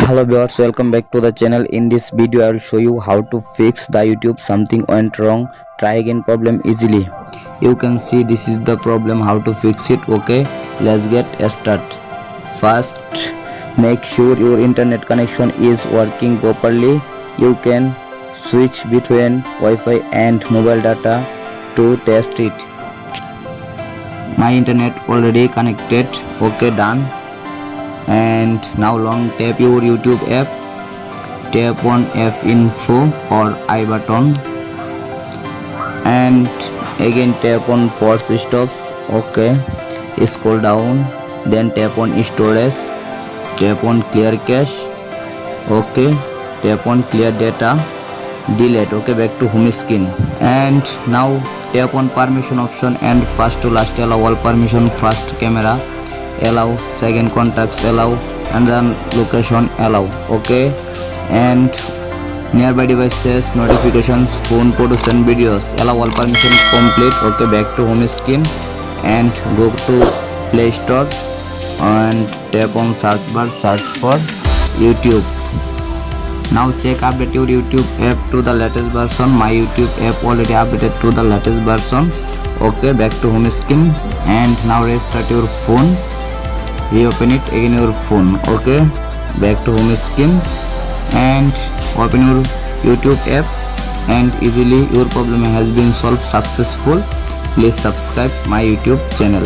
Hello viewers, welcome back to the channel. In this video I will show you how to fix the YouTube something went wrong, try again problem easily. You can see this is the problem, how to fix it. Okay, let's get started. First, make sure your internet connection is working properly. You can switch between Wi-Fi and mobile data to test it. My internet already connected. Okay, done. And now long tap your YouTube app, tap on F info or I button and again tap on force stops. Okay, scroll down, then tap on storage, tap on clear cache. Okay, tap on clear data, delete. Okay, back to home screen and now tap on permission option and first to last allow all permission, first camera allow, second contacts allow, and then location allow. Okay, and nearby devices, notifications, phone, photos and videos allow all permission complete. Okay, back to home screen and go to Play Store and tap on search bar, search for YouTube. Now check update your YouTube app to the latest version. My YouTube app already updated to the latest version. Okay, back to home screen and now restart your phone, reopen it again your phone. Okay, back to home screen and open your YouTube app and easily your problem has been solved successful. Please subscribe my YouTube channel.